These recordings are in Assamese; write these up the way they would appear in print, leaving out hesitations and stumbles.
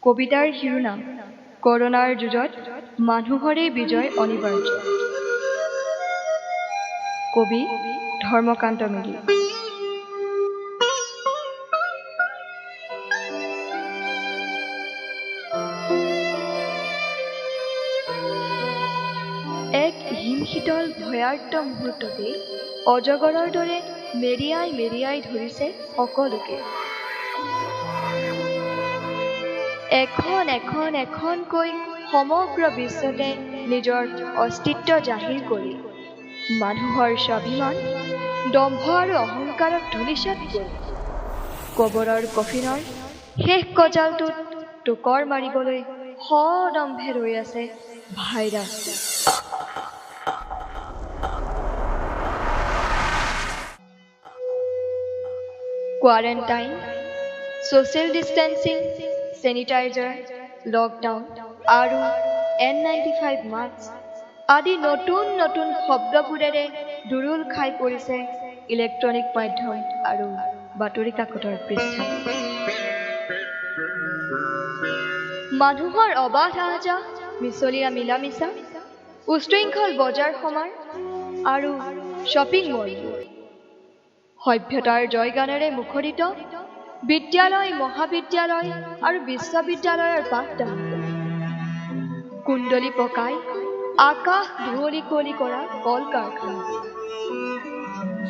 কবিতাৰ শিৰোনাম কৰোনাৰ যুঁজত মানুহৰে বিজয় অনিবাৰ্য। কবি ধৰ্মকান্ত মেধি। এক হিমশীতল ভয়াৰ্ত মুহূৰ্ততেই অজগৰৰ দৰে মেৰিয়াই মেৰিয়াই ধৰিছে সকলোকে। এখন এখন এখনকৈ সমগ্ৰ বিশ্বতে নিজৰ অস্তিত্ব জাহিৰ কৰি মানুহৰ স্বাভিমান, দম্ভ আৰু অহংকাৰক ধূলিসাৎ কৰি কবৰৰ কফিনৰ শেষ গজালটোত টোকৰ মাৰিবলৈ সদম্ভে ৰৈ আছে virus. Quarantine, social distancing, sanitizer, lockdown আৰু N95 মাস্ক আদি নতুন নতুন শব্দবোৰেৰে দুৰুল খাই পৰিছে ইলেক্ট্ৰনিক মাধ্যম আৰু বাতৰি কাকতৰ পৃষ্ঠা। মানুহৰ অবাধ আহ-যাহ, মিছলীয়া মিলা-মিছা, উশৃংখল বজাৰ সমাৰ আৰু শ্বপিং মলবোৰ, সভ্যতাৰ জয়গানেৰে মুখৰিত বিদ্যালয়, মহাবিদ্যালয় আৰু বিশ্ববিদ্যালয়ৰ পাঠদান, কুণ্ডলী পকাই আকাশ ধুঁৱলী কুঁৱলী কৰা কল কাৰখানা,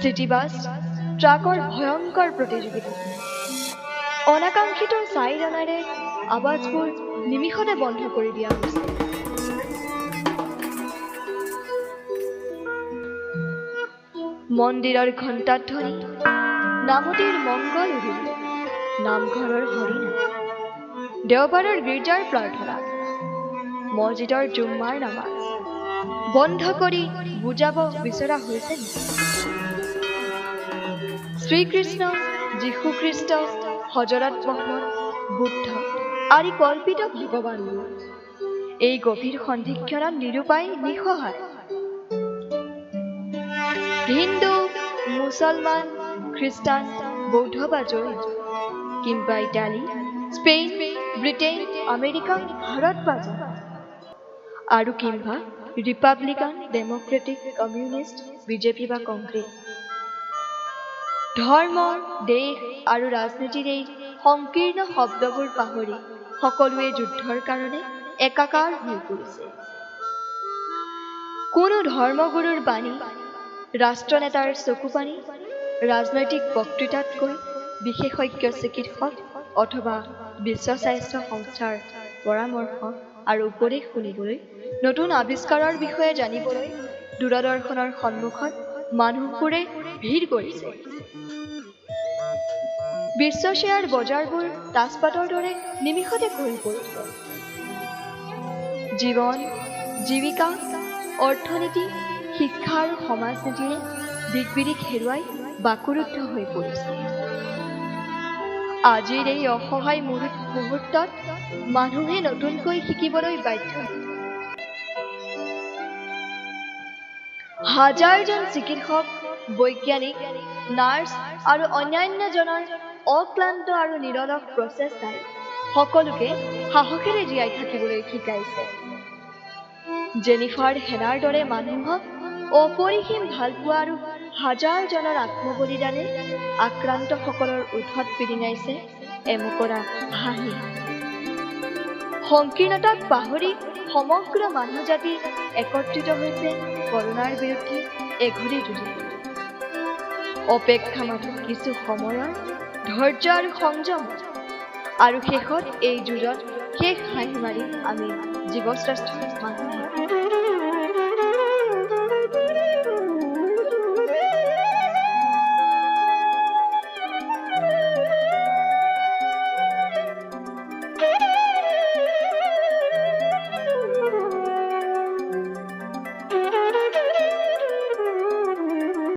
চিটি বাছ, ট্ৰাকৰ ভয়ংকৰ প্ৰতিযোগিতা, অনাকাংক্ষিত চাইৰানাৰে আৱাজবোৰ নিমিষতে বন্ধ কৰি দিয়া হৈছে। মন্দিৰৰ ঘণ্টাধ্বনি, নামতিৰ মংগল উৰুলি, নামঘৰৰ হৰিনাম, দেওবাৰৰ গীৰ্জাৰ প্ৰাৰ্থনা, মছজিদৰ জুম্মাৰ নামাজ বন্ধ কৰি বুজাব বিচৰা হৈছে নেকি? শ্ৰীকৃষ্ণ, যীশুখ্ৰীষ্ট, হজৰত মহম্মদ, বুদ্ধ আদি কল্পিত ভগৱানবোৰ এই গভীৰ সন্ধিক্ষণত নিৰুপায়, নিসহায়। হিন্দু, মুছলমান, খ্ৰীষ্টান, বৌদ্ধ বা জৈন, কিংবা Italy, Spain, Britain, America, Bharat বা জাপান, আৰু কিংবা ৰিপাব্লিকান, ডেমক্ৰেটিক, কমিউনিষ্ট, বিজেপি বা কংগ্ৰেছ। ধৰ্ম, দেশ আৰু ৰাজনীতিৰ এই সংকীৰ্ণ শব্দবোৰ পাহৰি সকলোৱে যুদ্ধৰ কাৰণে একাকাৰ হৈ পৰিছে। কোনো ধৰ্মগুৰুৰ বাণী, ৰাষ্ট্ৰনেতাৰ চকুপানী, ৰাজনৈতিক বক্তৃতাতকৈ বিশেষজ্ঞ চিকিৎসক অথবা বিশ্ব স্বাস্থ্য সংস্থাৰ পৰামৰ্শ আৰু উপদেশ শুনিবলৈ, নতুন আৱিষ্কাৰৰ বিষয়ে জানিবলৈ দূৰদৰ্শনৰ সন্মুখত মানুহবোৰে ভিৰ কৰিছে। বিশ্ব শ্বেয়াৰ বজাৰবোৰ তাজপাতৰ দৰে নিমিষতে খহি পৰিছে। জীৱন, জীৱিকা, অৰ্থনীতি, শিক্ষা আৰু সমাজ নীতিৰে দিক-বিদিক হেৰুৱাই বাকৰুদ্ধ হৈ পৰিছে। আজিৰ এই অসহায় মুহূৰ্তত মানুহে নতুনকৈ শিকিবলৈ বাধ্য। হাজাৰজন চিকিৎসক, বৈজ্ঞানিক, নাৰ্ছ আৰু অন্যান্যজনৰ অক্লান্ত আৰু নিৰলস প্ৰচেষ্টাই সকলোকে সাহসেৰে জীয়াই থাকিবলৈ শিকাইছে। জেনিফাৰ হেনাৰ দৰে মানুহক অপৰিসীম ভালপোৱা আৰু হাজাৰজনৰ আত্মবলিদানে আক্ৰান্তসকলৰ ওঠত পিৰিঙাইছে এমুকৰা হাঁহি। সংকীৰ্ণতাক পাহৰি সমগ্ৰ মানুহ জাতি একত্ৰিত হৈছে কৰোনাৰ বিৰুদ্ধে এঘৰী যুঁজত। অপেক্ষা মাথো কিছু সময়ৰ, ধৈৰ্য আৰু সংযম, আৰু শেষত এই যুঁজত শেষ হাঁহি মাৰি আমি জীৱশ্ৰেষ্ঠ মানুহ।